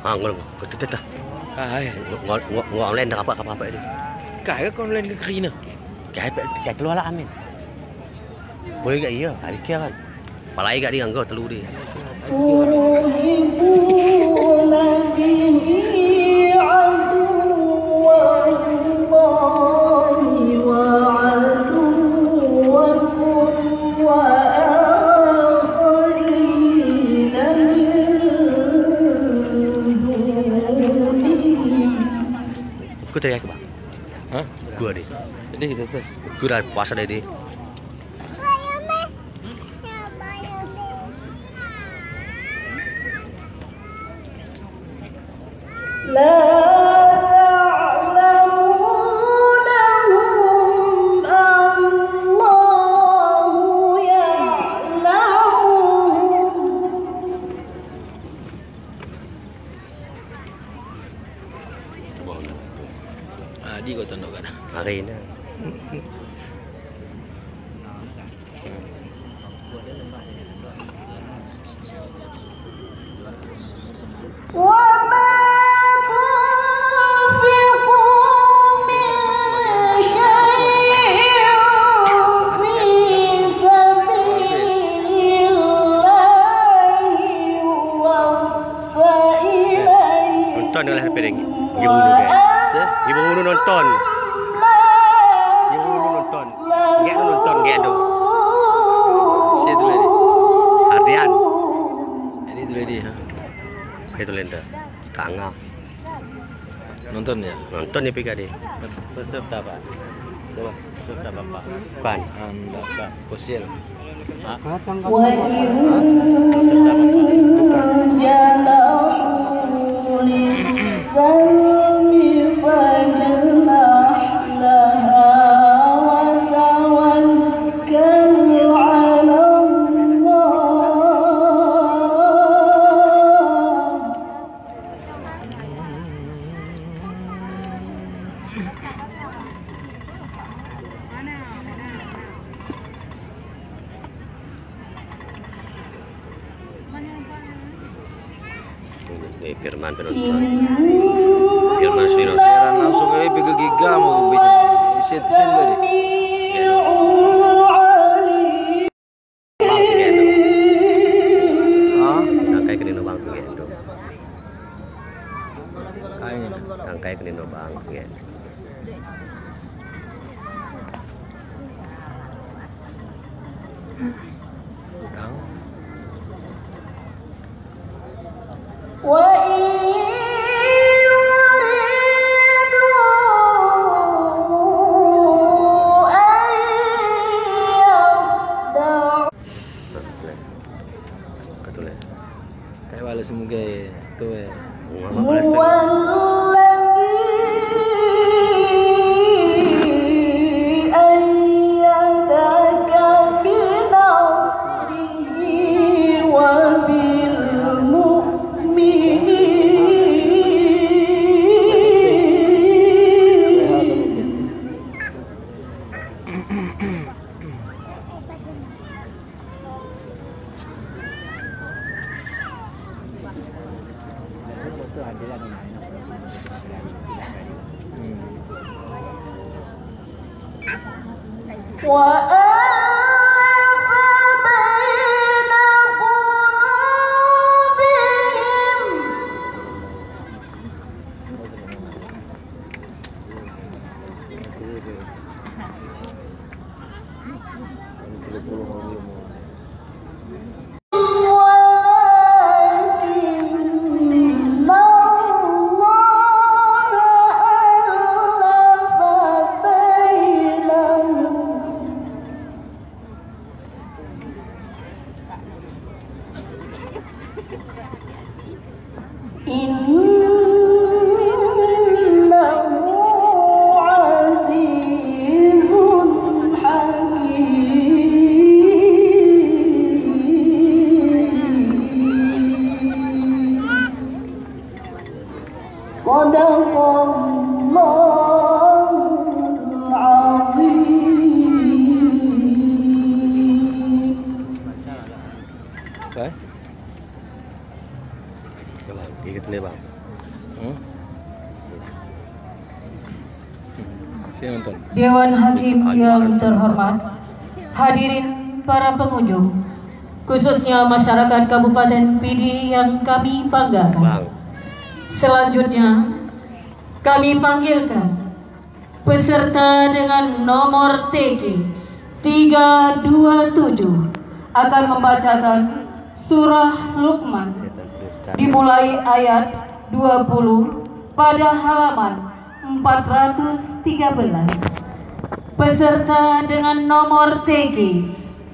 Ngol keteta. Kai. Ngol online dah apa ni. Kai ke online ke kerina? Kai telur lah amin. Boleh gak iya? Hari kia kan. Palai gak dia engkau telur dia. Aku teriak apa? Hah? Gua deh. Jadi kita tuh. Gua dah puasa deh. Di kau tunduk kan? Hari ini. Nonton oleh piring. Ibu dulu Ibu dulu nonton. Ibu dulu nonton. Gak nonton gak do. Saya dulu ni. Ardian. Ini dulu dia. Itu lenda. Tangga. Nonton ya? Nonton ni pika dia. Peserta apa? Siapa? Peserta bapak. Bukan. Anda Pak Posil. Firman penonton. Firman Sino. Siaran langsung pergi Giga mau bisa. Set dulu deh. Angkai ke dino bang tu gendo. Angkai ke dino bang tu gendo. Udang. Kayak balas semoga tu Kita ni bang. Siapa nonton? Dewan Hakim yang terhormat, hadirin para pengunjung, khususnya masyarakat Kabupaten Pidi yang kami banggakan. Bang. Selanjutnya, kami panggilkan peserta dengan nomor TG 327 akan membacakan surah Luqman dimulai ayat 20 pada halaman 413. Peserta dengan nomor TG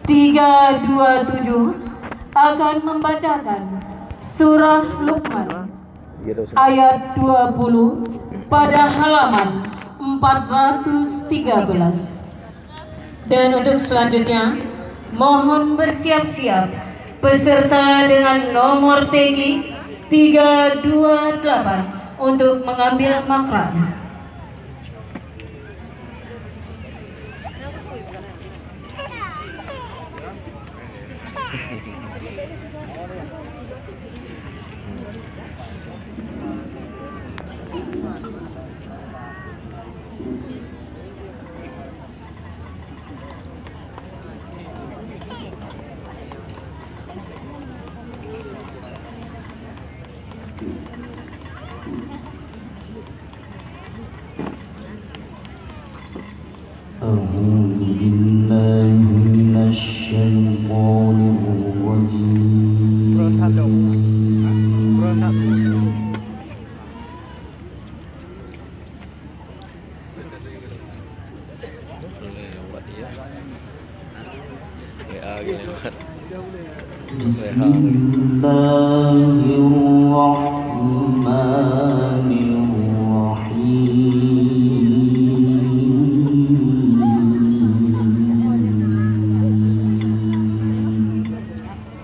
327 akan membacakan surah Luqman ayat 20 pada halaman 413. Dan untuk selanjutnya, mohon bersiap-siap peserta dengan nomor TG 328 untuk mengambil makraknya. أعوذ بالله من الشيطان الرجيم. بسم الله الرحمن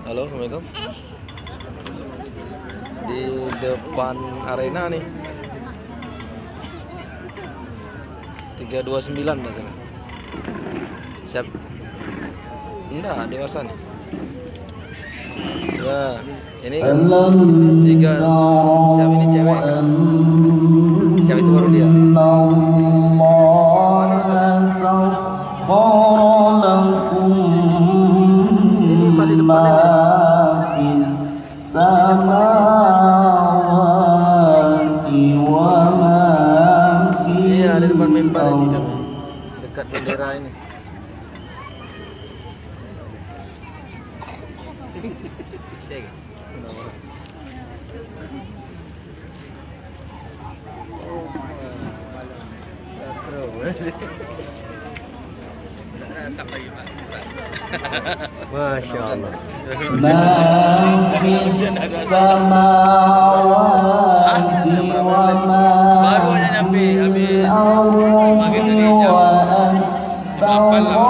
Halo, Assalamualaikum. Di depan arena nih 329 dah sana. Siap. Enggak, dewasa nih. Ya, ini tiga. Siap, ini cewek. Siap, itu baru dia. Ini paling depan iya, ada depan mimbar ini kami. Dekat bendera ini. Masya Allah. Baru aja nyampe habis maghrib tadi jam 8 lah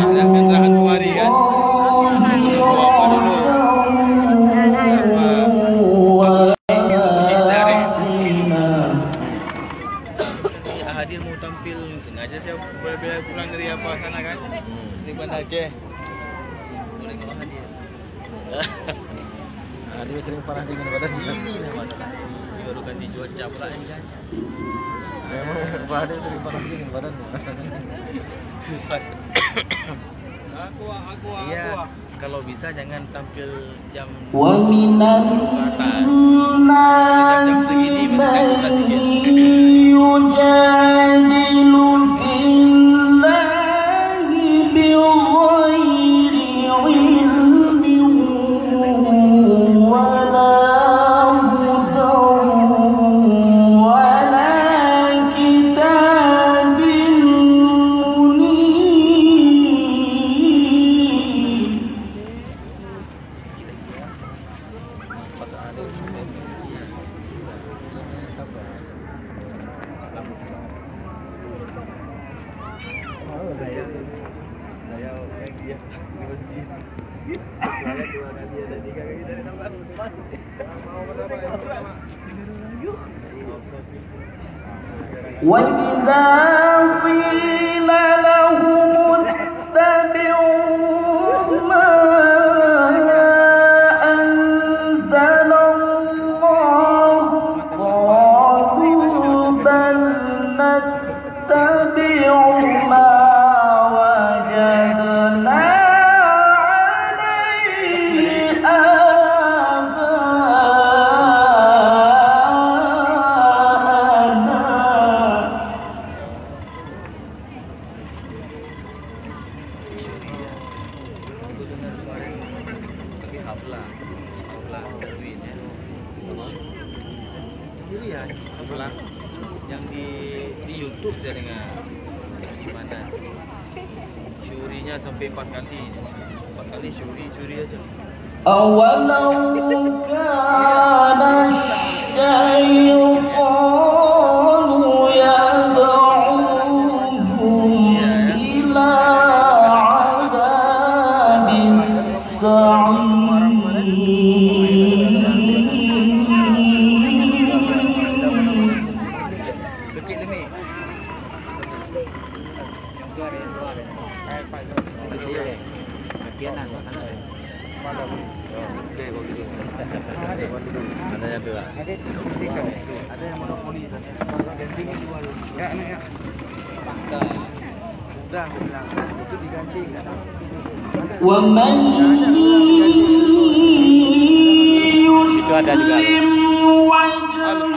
ada kendaraan kemari kan. Apa dulu? Hadir mau tampil sengaja saya pulang dari apa sana kan di Banda Aceh. Boleh kalau hadir. Dia sering parah dengan badan ini masalah. Baru ganti cuaca pula ini kan. Memang dia sering parah dengan badan. Aku. Iya, kalau bisa jangan tampil jam jam segini menurut وإذا قيل لهم اتبعوا ما Apalah Queen ya. Sendirian Apalah yang di YouTube saya dengar di mana syurinya sampai 4 kali syuri aja. أولو كان الشيطان يدعوهم إلى عذاب Ada yang dua. Ada yang monopoli ganting itu baru. Ya. Udah aku bilang itu diganting. ومن Itu ada juga. يسلم وجهه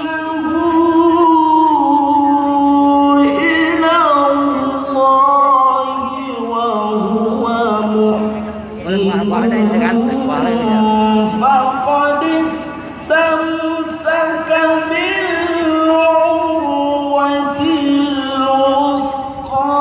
إلى الله وهو محسن فقد استمسك بالعروة الوثقى.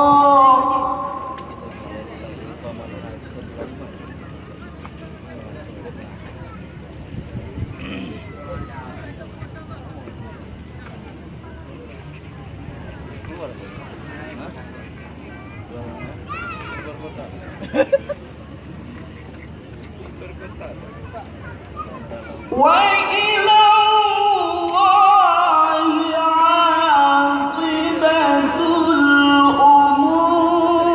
وإلى الله عاقبة الأمور.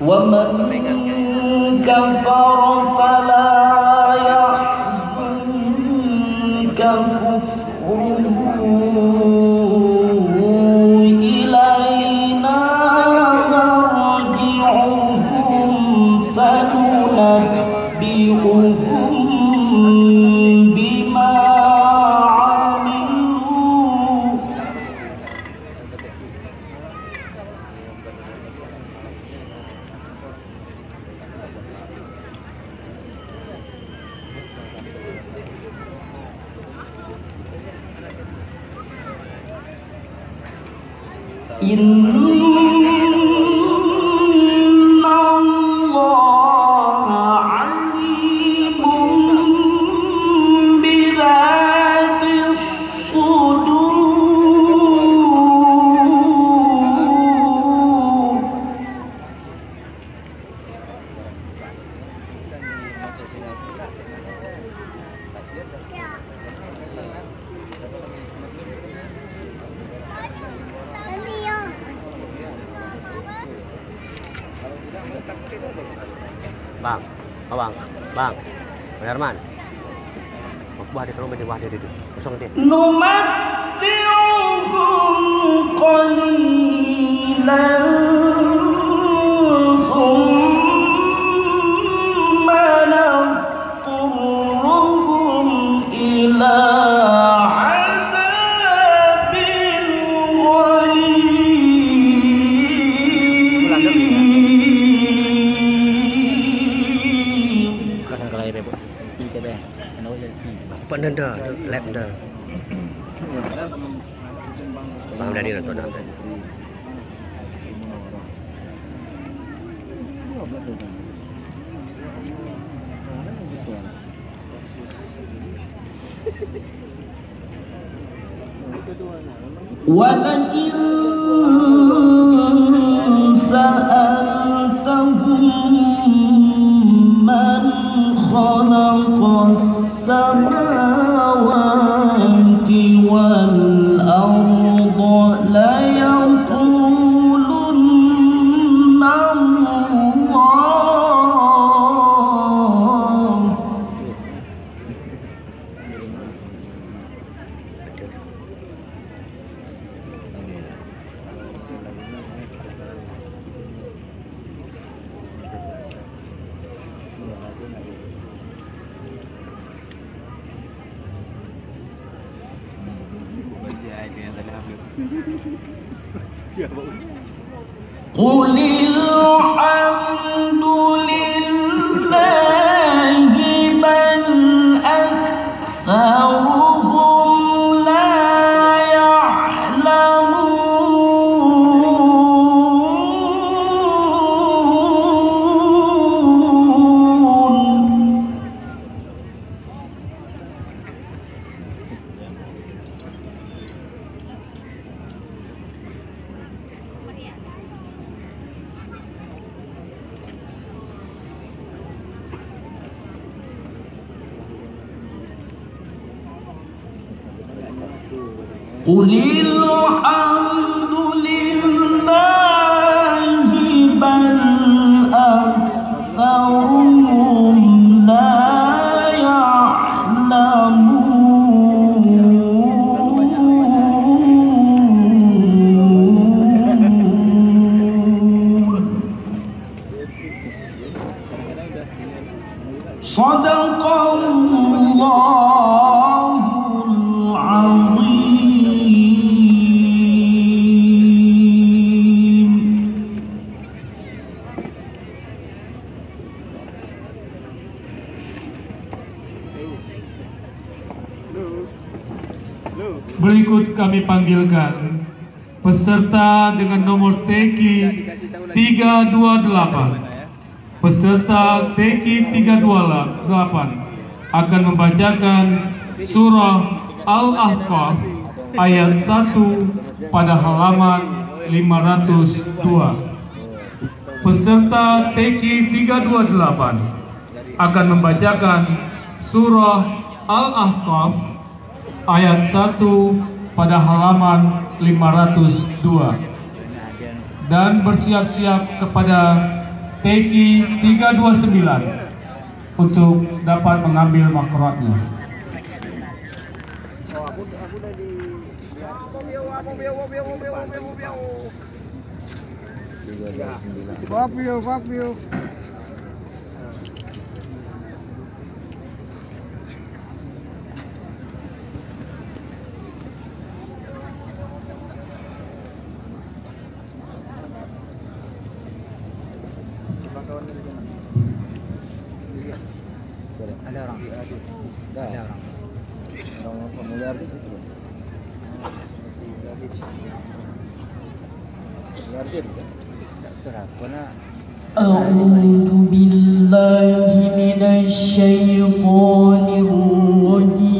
ومن كفر فلا يحزنك كفره إلينا مرجعهم فننبئهم بما عملوا. إن الله عليم بذات الصدور. Bang, bang, Herman. Buah dia tolong baju dia itu. Kosong dia. نمتعهم قليلا ثم نضطرهم إلى عذاب غليظ. Kasan kalau ibu. Pak nanda, lab nanda. Bang Dani nonton apa? ولئن سألتهم من خلق السماوات والأرض ليقولن الله. قل الحمد لله بل أكثرهم لا يعلمون قل الحمد لله بل أكثرهم لا يعلمون صدق الله العظيم. Berikut kami panggilkan peserta dengan nomor TQ 328. Peserta TQ 328 akan membacakan surah Al-Ahqaf ayat 1 pada halaman 502. Peserta TQ 328 akan membacakan surah Al-Ahqaf ayat 1 pada halaman 502 dan bersiap-siap kepada TQ 329 untuk dapat mengambil makhrajnya. Ada orang. Ada orang. Orang formulir di situ. أعوذ بالله من الشيطان الرجيم.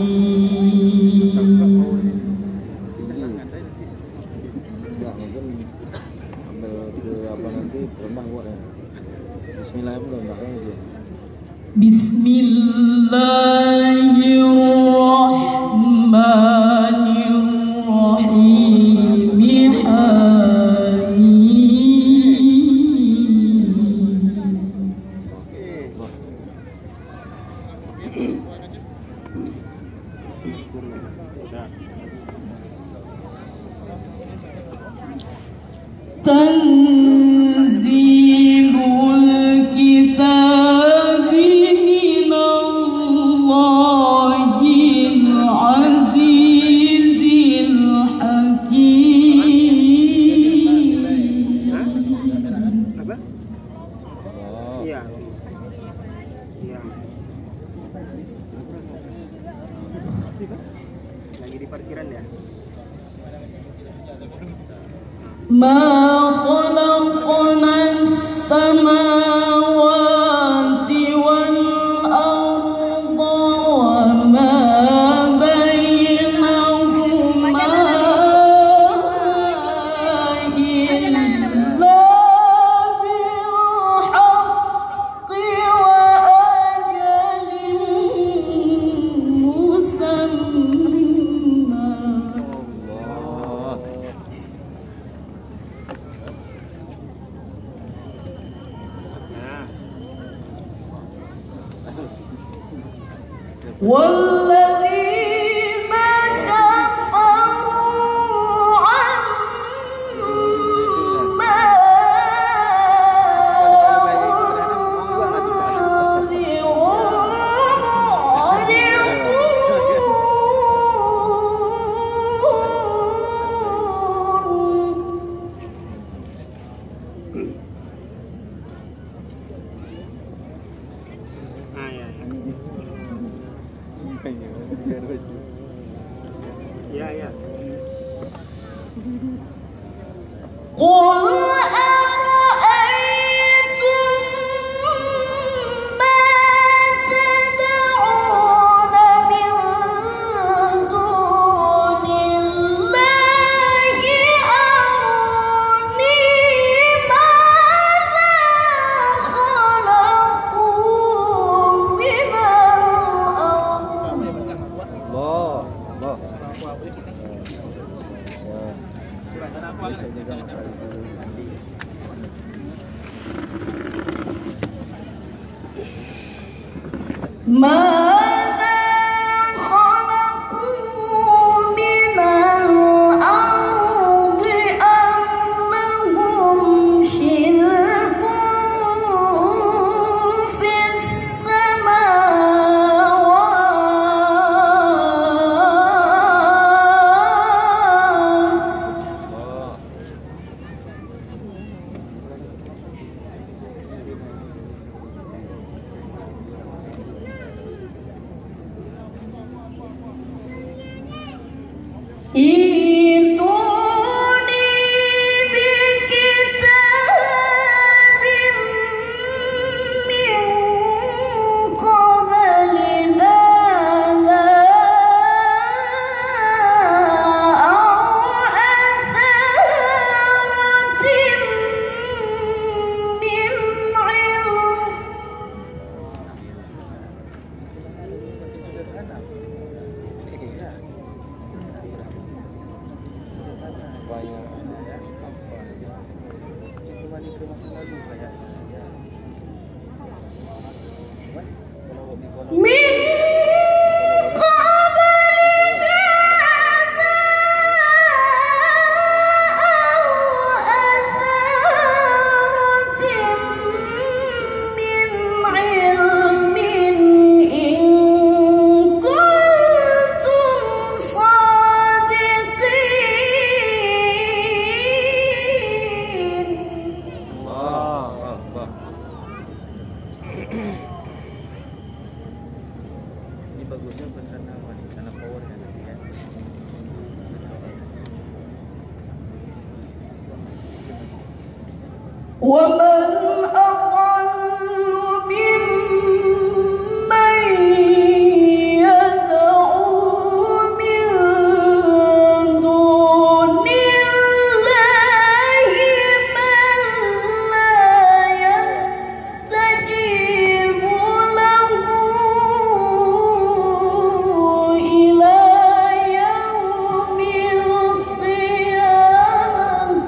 بسم الله الرحمن الرحيم. تنزيل الكتاب من الله العزيز الحكيم. Lagi di parkiran ya. ما خلقنا السماوات والأرض وما بينهما إلا بالحق وأجل مسمى. والذين كفروا عما أنذروا Ya, ya. قل أرأيتم ما تدعون من دون الله أروني ماذا خلقوا من الأرض Allah. Allah. ماذا خلقوا من الأرض أم لهم شرك في السماوات ائتوني بكتاب من قبل هذا أو أثارة من علم من قبل هذا أو أثارة من علم إن كنتم صادقين Allah. Allah. Ini bagusnya beneran apa nih? Karena power kan nanti ya. ومن أضل ممن يدعو من دون الله من لا يستجيب له إلى يوم القيامة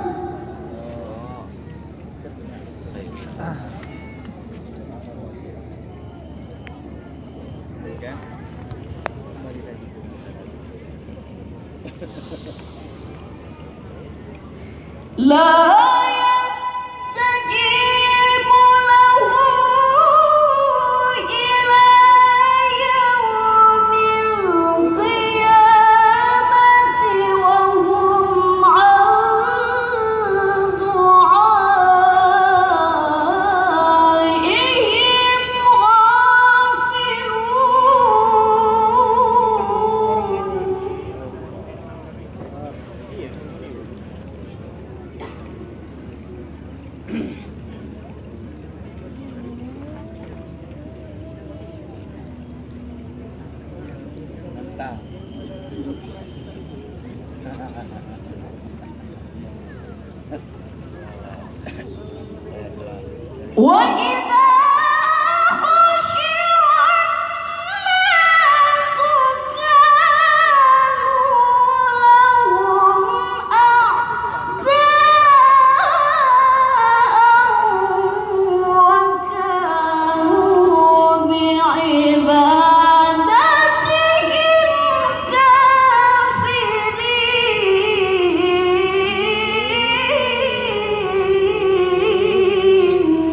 Kan? Kembali lagi ke لا يستجيب له إلى يوم القيامة وهم عن دعائهم mantap. وإذا حشر الناس كانوا لهم أعداء وكانوا بعبادتهم كافرين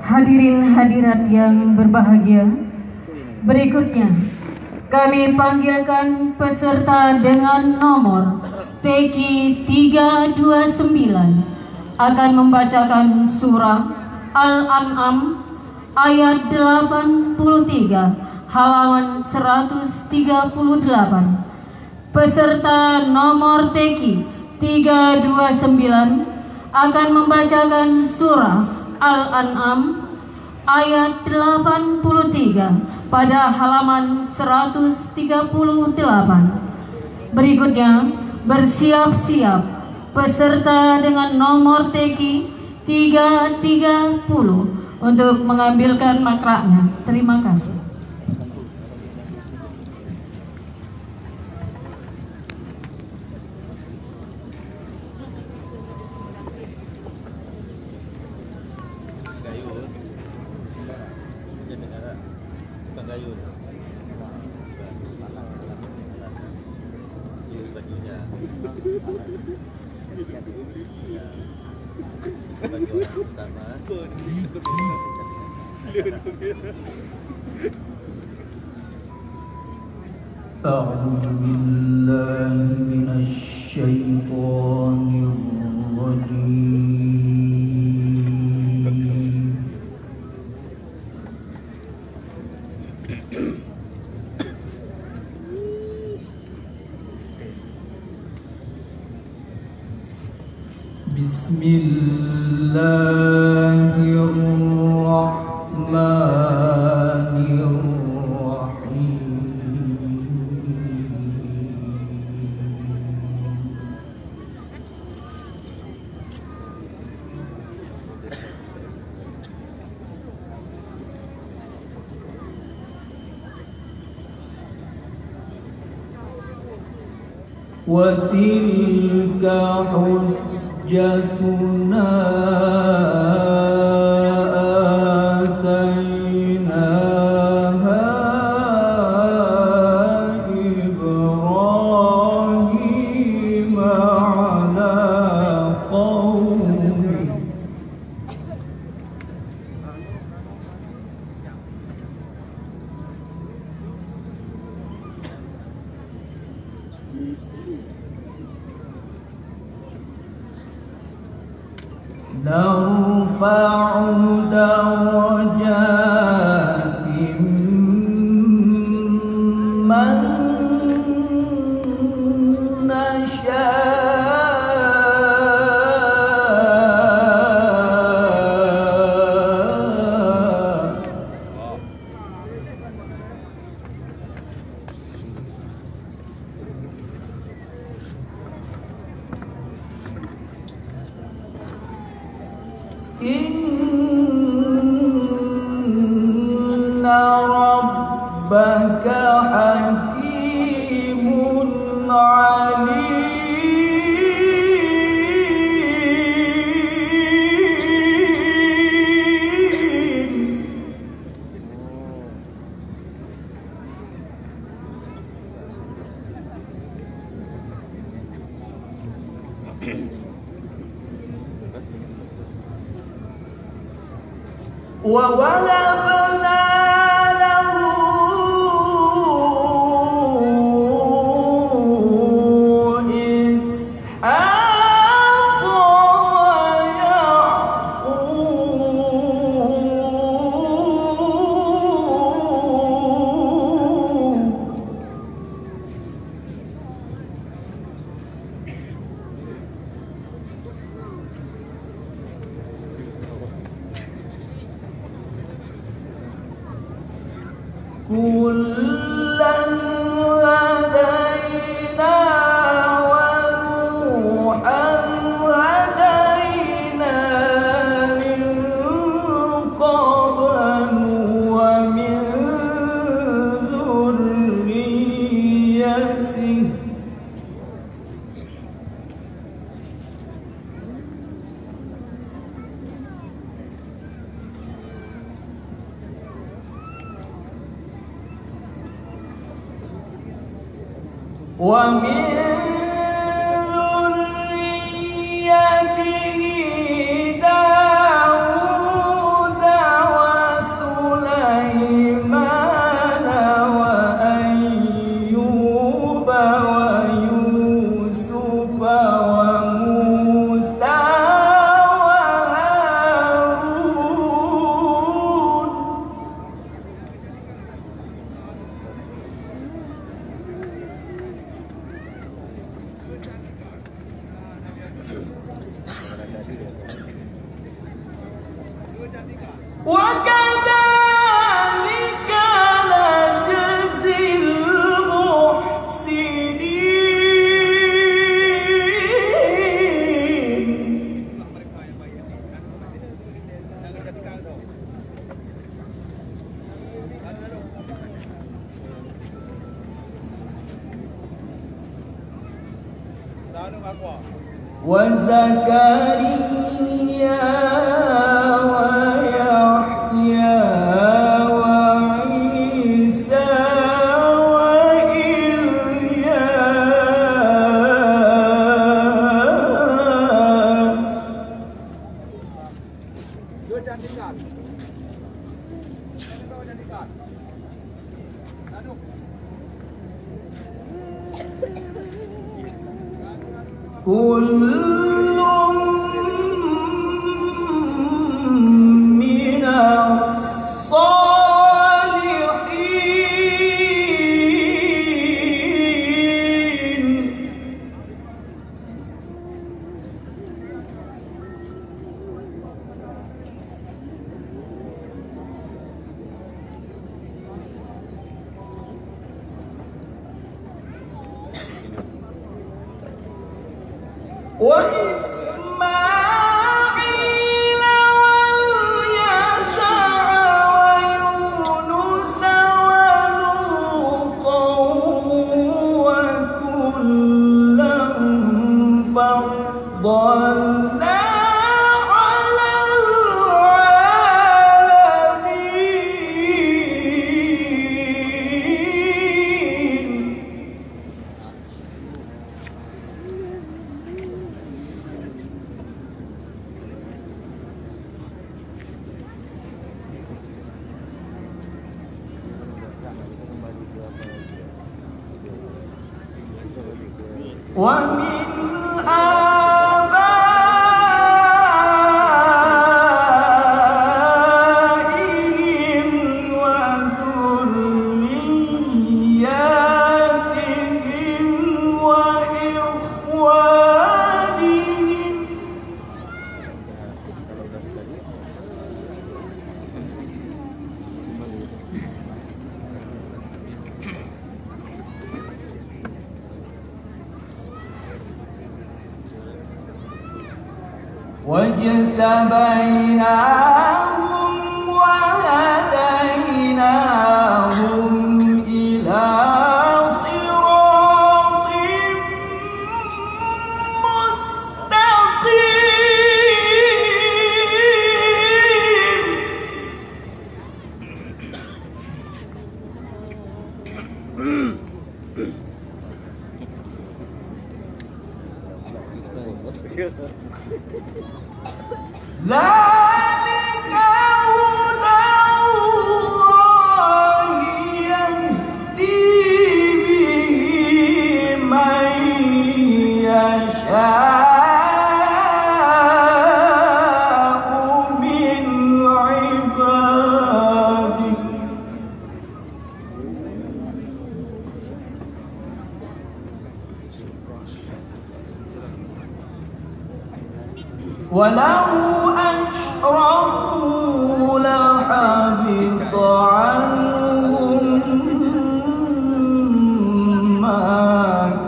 Hadirin hadirat yang berbahagia, berikutnya kami panggilkan peserta dengan nomor TQ 329 akan membacakan surah Al-An'am ayat 83 halaman 138. Peserta nomor TQ 329 akan membacakan surah Al-An'am ayat 83 pada halaman 138. Berikutnya bersiap-siap peserta dengan nomor TQ 330 untuk mengambilkan makraknya. Terima kasih. أعوذ بالله من الشيطان الرجيم بسم الله الرحمن الرحيم وتلك حجتنا آتيناها إبراهيم على قومه نرفع درجات من Inna rabbaka hakimun alim. وَوَهَبْنَا لَهُ إِسْحَاقَ وَيَعْقُوبَ كُلًّا هَدَيْنَا وَنُوحًا هَدَيْنَا مِن قَبْلُ وَمِن ذُرِّيَّتِهِ داود وسليمان وأيوب ويوسف وموسى وهارون وكذلك نجزي المحسنين. وزكريا ويحيى وعيسى وإلياس كل من الصالحين. وإسماعيل واليسع ويونس ولوطا وكلا فضلنا على العالمين. ومن آبائهم واجتبيناهم وهديناهم إلى صراط مستقيم ذلك هدى الله يهدي به من يشاء من عباده ولو أشركوا لحبط عنهم ما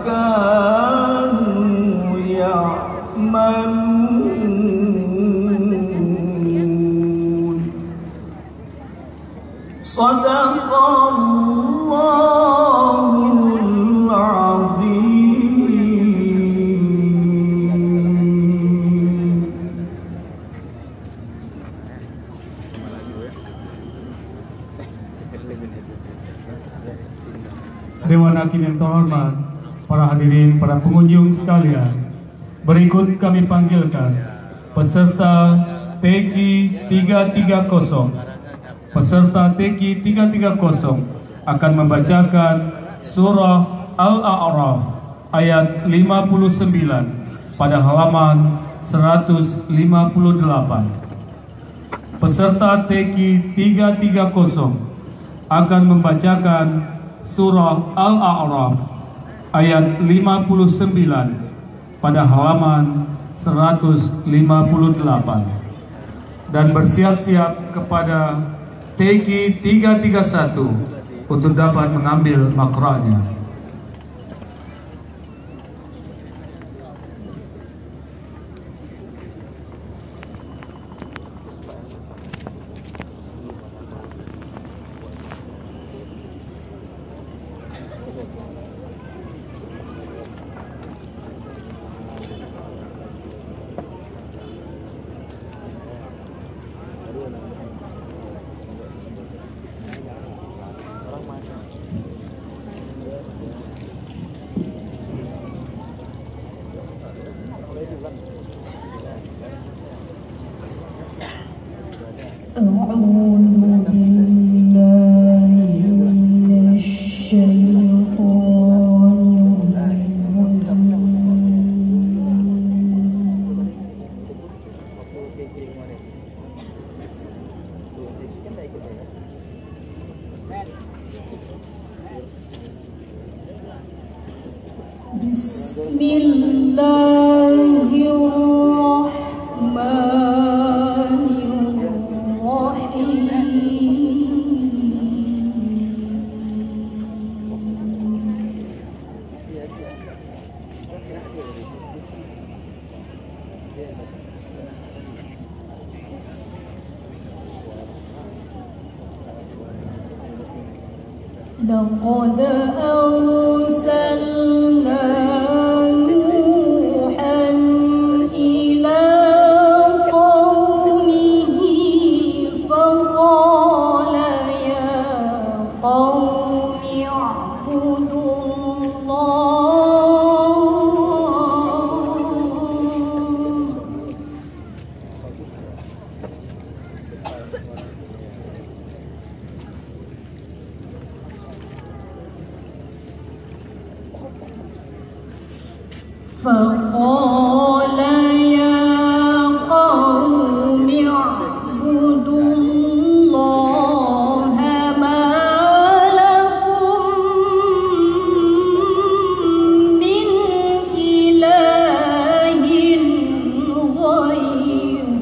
كانوا يعملون صدق الله العظيم. Dewan Hakim yang terhormat, para hadirin, para pengunjung sekalian, berikut kami panggilkan peserta TQ 330. Peserta TQ 330 akan membacakan surah Al-A'raf ayat 59 pada halaman 158. Peserta TQ 330 akan membacakan surah Al-A'raf ayat 59 pada halaman 158 dan bersiap-siap kepada TQ 331 untuk dapat mengambil makranya. أعوذ بالله من الشيطان الرجيم بسم الله الرحمن الرحيم لقد أرسلنا نوحا إلى قومه فقال يا قوم اعبدوا الله فقال يا قوم اعبدوا الله ما لكم من إله غيره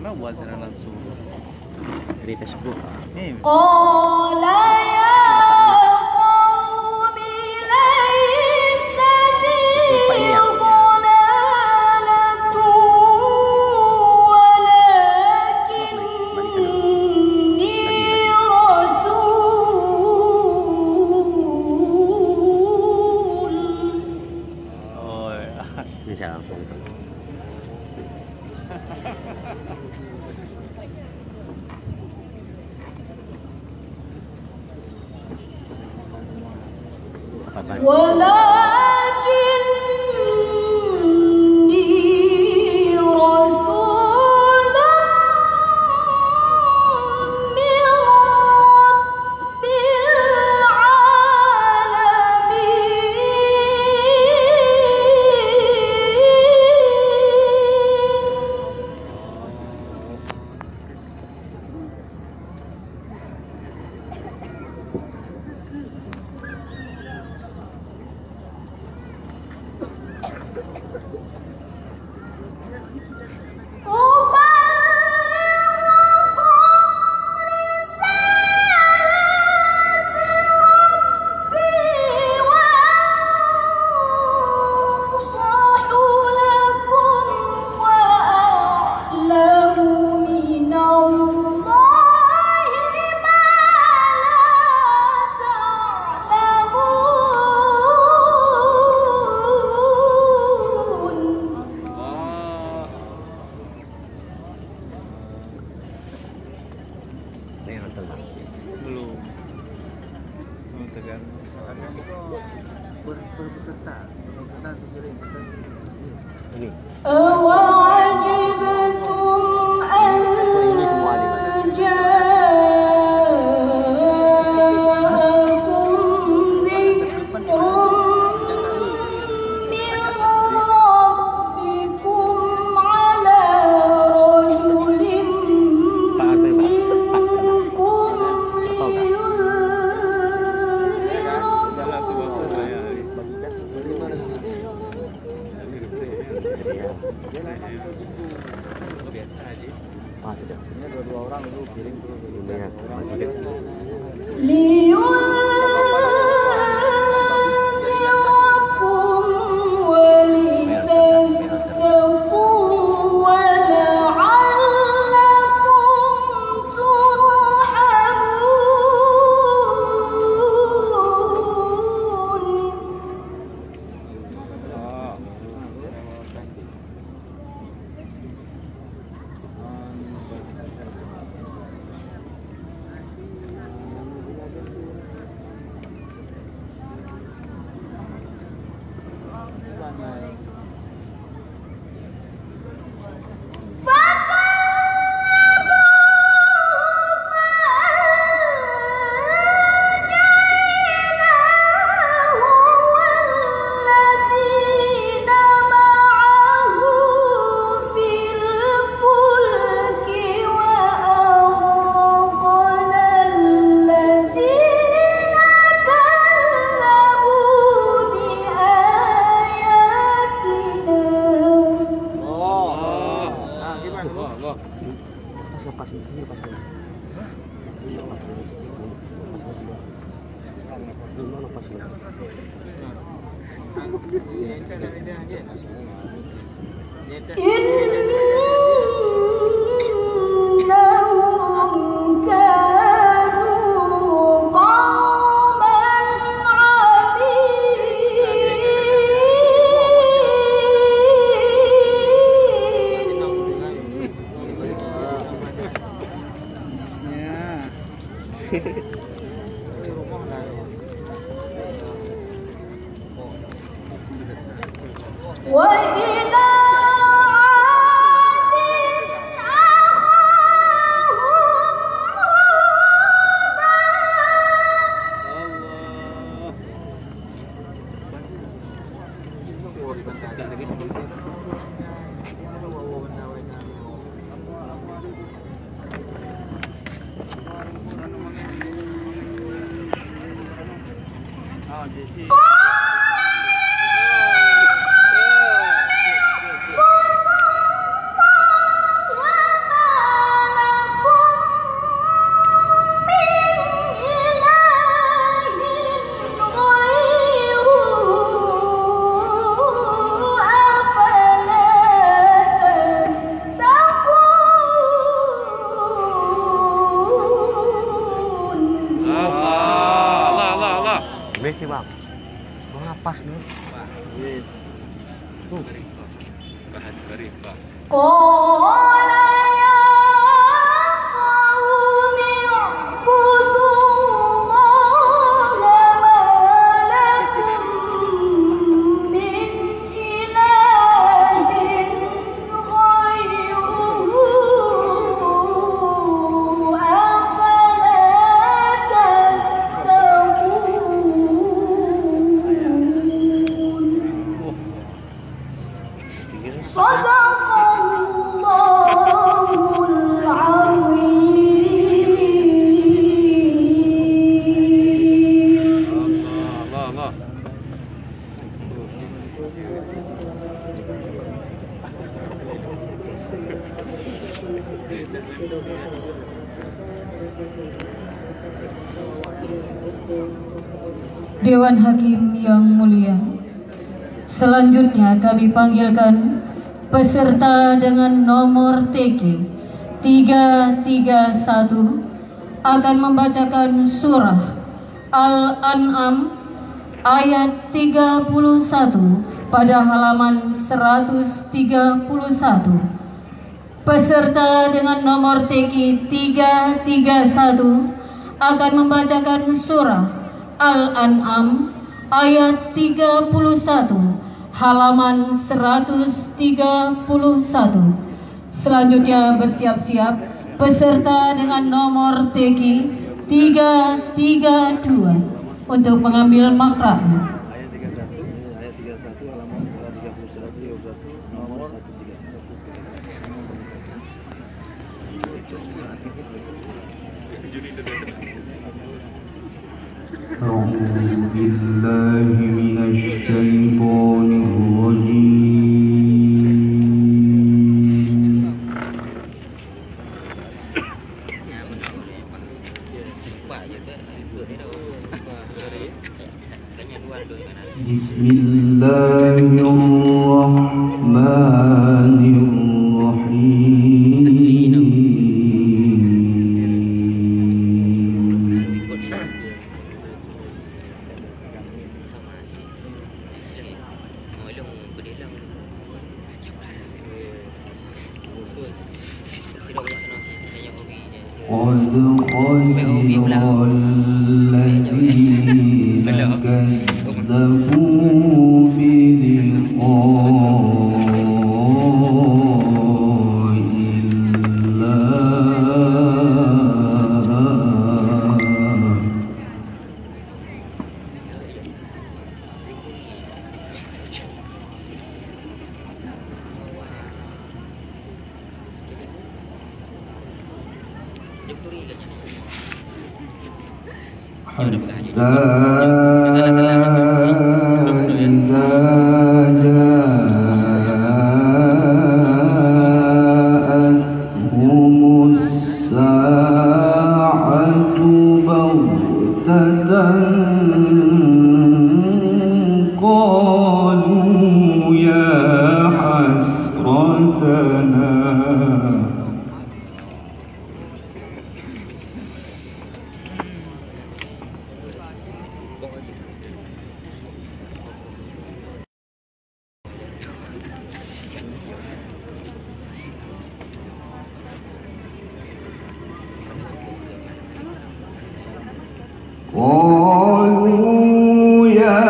mana buat sana langsung. Cerita 10. قال يا قوم ليس بي ضلالة ولكني رسول. Oh. Bisa langsung. Apa? ولكني رسول من رب العالمين. Ini nonton Bang. Belum. Oh, tekan. Ini. أوعجبتم أن جاءكم ذكر من ربكم على رجل منكم Ah, sudah. Ini dua orang dulu kirim ke لينذركم ولتتقوا ولعلكم إنهم كانوا قوما عمين. وإلى عاد Mesti bang. Bang napas dulu. Yes. Bahan karif, Pak. قال يا قوم اعبدوا الله ما لكم من إله غيره أفلا تتقون صدق الله العظيم. Allah. Dewan Hakim yang mulia, selanjutnya kami panggilkan peserta dengan nomor TK 331 akan membacakan surah Al-An'am ayat 31 pada halaman 131. Peserta dengan nomor TK 331 akan membacakan surah Al-An'am ayat 31 halaman 131. Selanjutnya bersiap-siap peserta dengan nomor TK 332 untuk mengambil makranya. Ayat 31 halaman 31 nomor 131. أعوذ بالله من الشيطان الرجيم بسم الله الرحمن الرحيم قد خسر الذين كذبوا بلقاء الله حتى إذا جاءتهم الساعة بغتة قالوا يا حسرتنا قالوا يا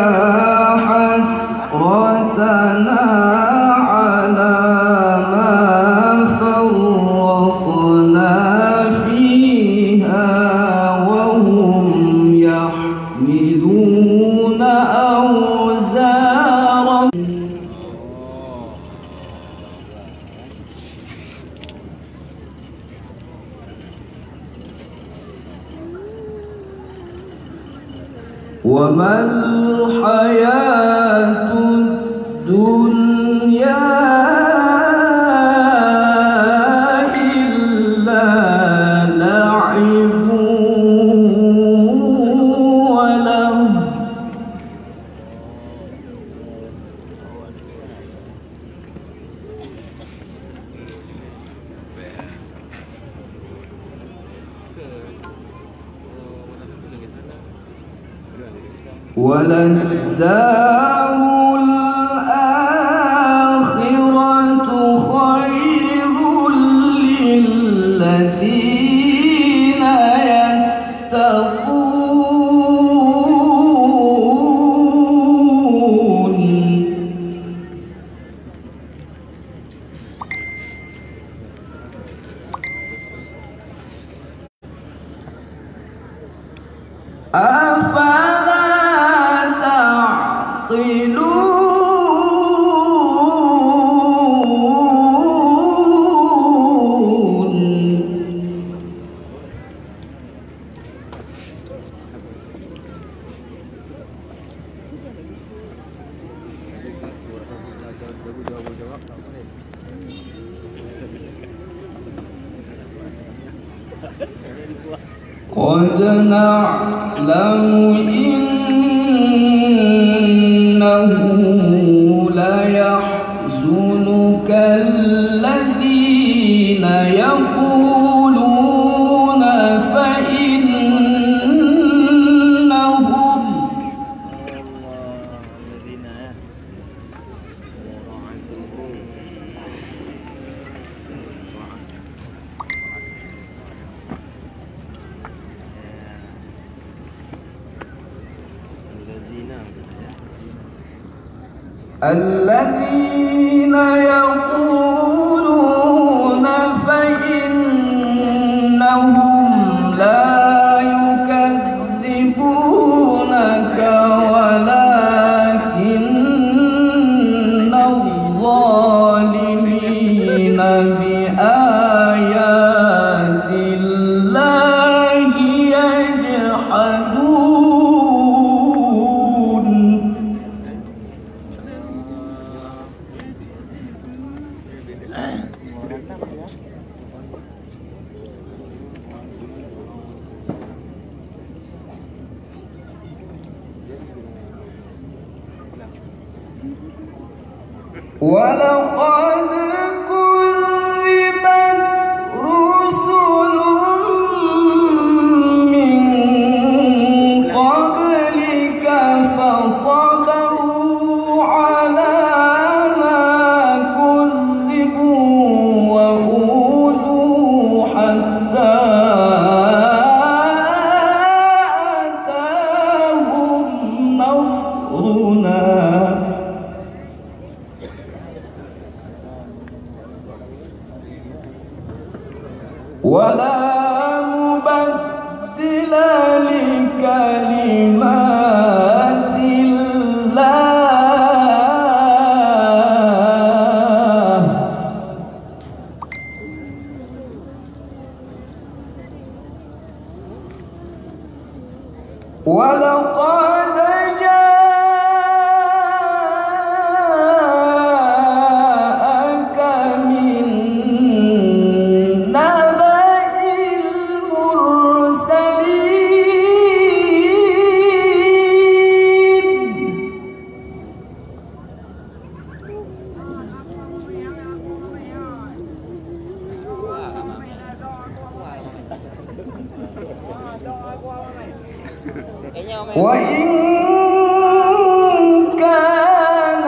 حسرتنا على ما فرطنا فيها وهم يحملون أوزارهم وما الحياة الدنيا إلا لعب ولهو وللدار الآخرة خير للذين يتقون أفلا تعقلون قد نعلم إنه ليحزنك الذين يقولون فإنهم الذين يقولون فإنهم لا يكذبونك ولكن الظالمين بآيات الله يجحدون ولقد كذبت رسل من قبلك فصبروا على ما كذبوا وأوذوا حتى أتاهم نصرنا ولا مبدل لكلمات الله ولقد جاءك من نبأ المرسلين وإن كان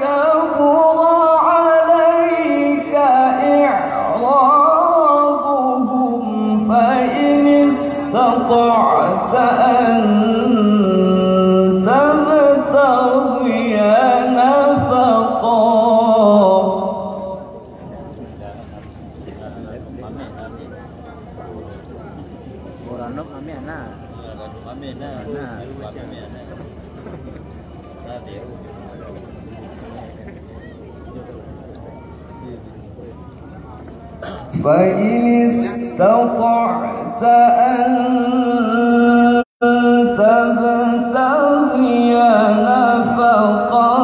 كبر عليك إعراضهم فإن استطعت أن تبتغي نفقا فإن استطعت أن تبتغي نفقا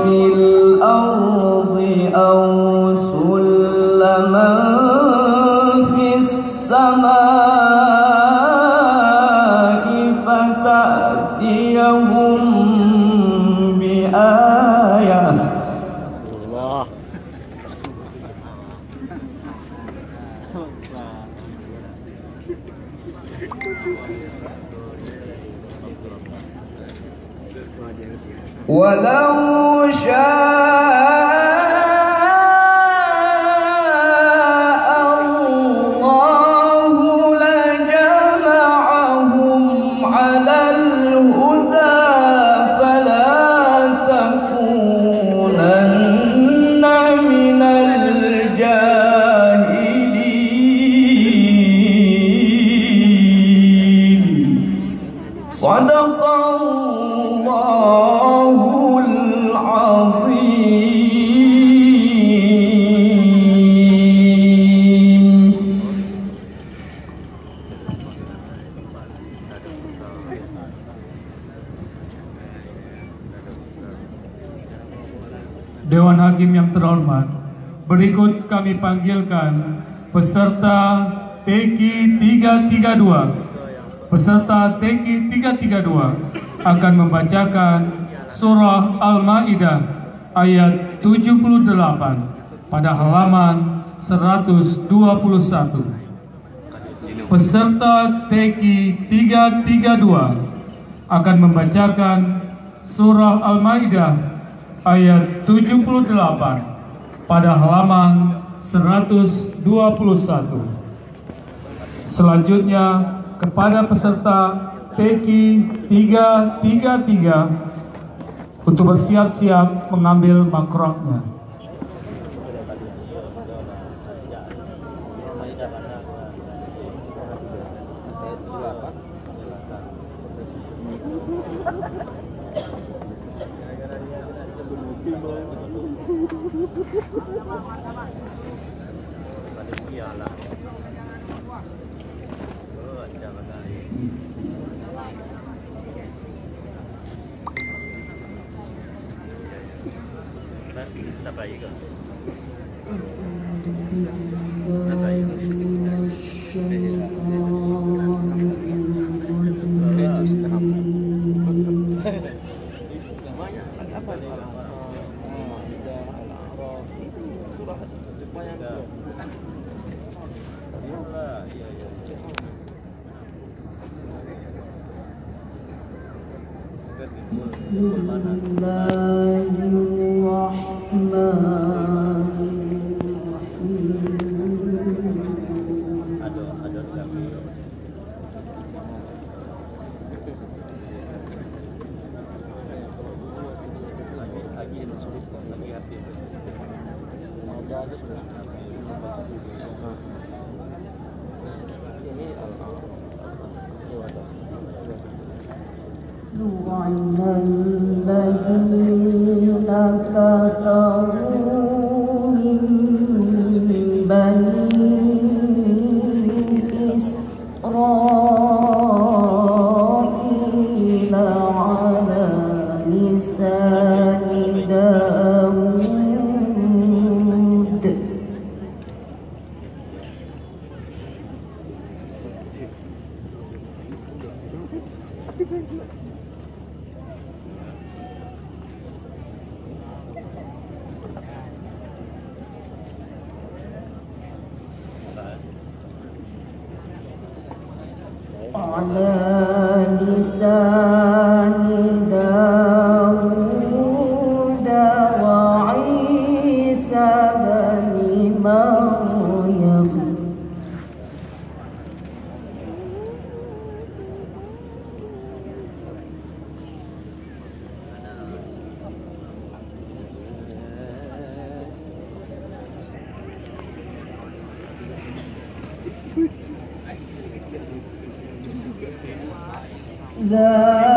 في الأرض أو سلما في السماء فتأتيهم بآية Allah. ولو شاء الله لجمعهم على الهدى فلا تكونن من الجاهلين. صدق الله العظيم. Dewan Hakim yang terhormat, berikut kami panggilkan peserta TQ 332. Peserta TQ 332 akan membacakan surah Al-Maidah ayat 78 pada halaman 121. Peserta TQ 332 akan membacakan surah Al-Maidah ayat 78 pada halaman 121. Selanjutnya kepada peserta TQ 333 untuk bersiap-siap mengambil makrotnya.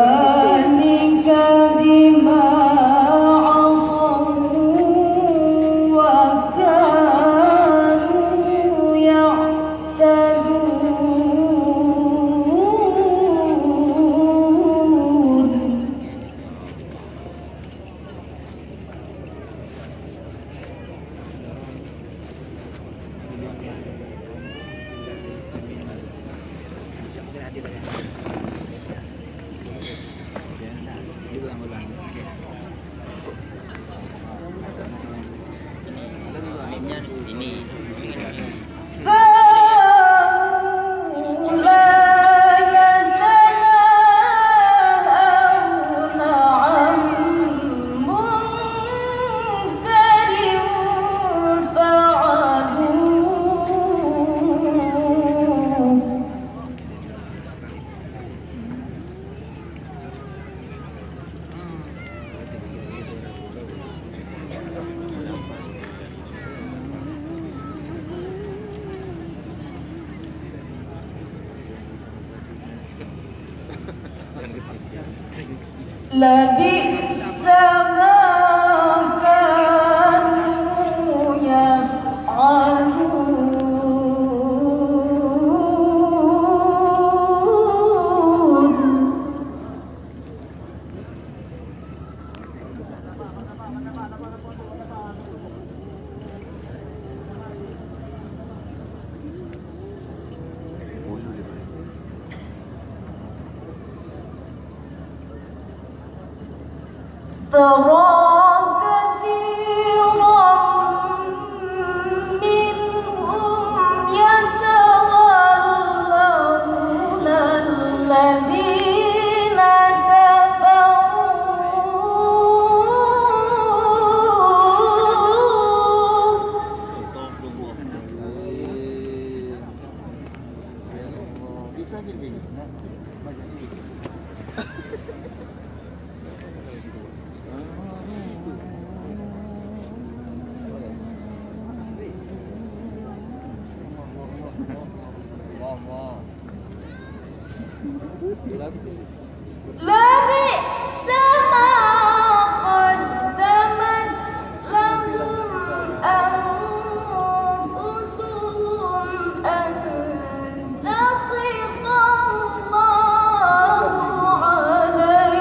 ذلك بما عصوا وكانوا يعتدون. كانوا لا لبئس ما كانوا يفعلون ترى كثيرا منهم يتولون الذين لبئس ما قدمت لهم أنفسهم أن سخط الله عليهم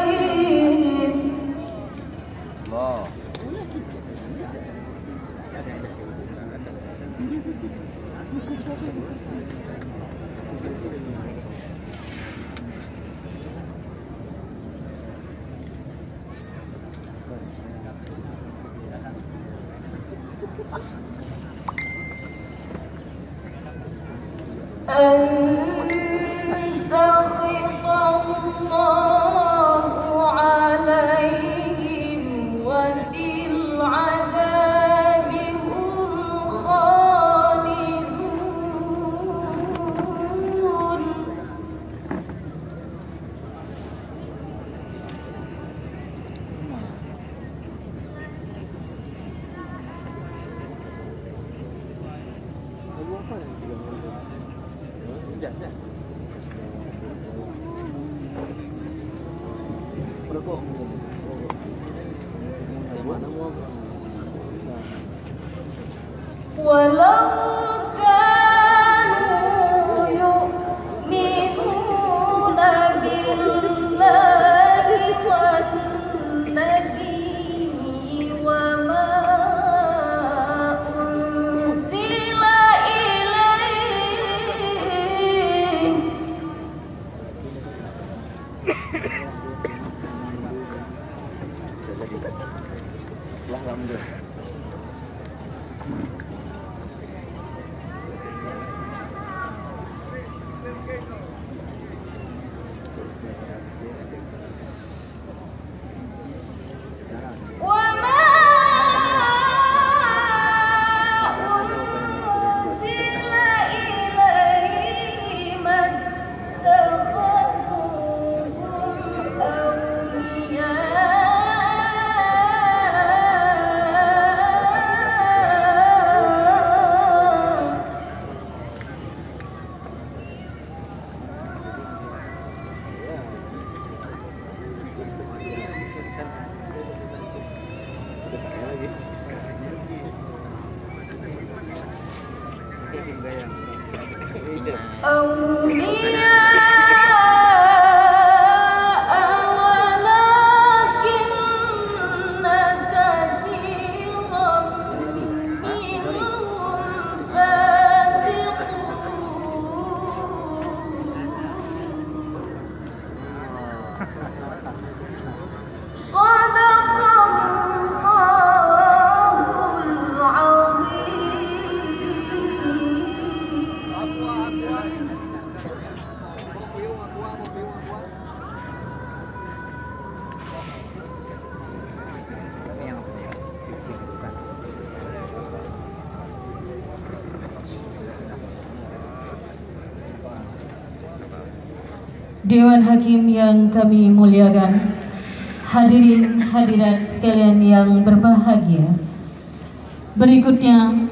أن سخط الله عليهم وفي العذاب هم خالدون ولو كانوا يؤمنون بالله والنبي وما أنزل إليه وما أنزل إليه ما اتخذوهم أولياء ولكن كثيرا منهم فاسقون صدق الله العظيم. Dewan Hakim yang kami muliakan, hadirin hadirat sekalian yang berbahagia, berikutnya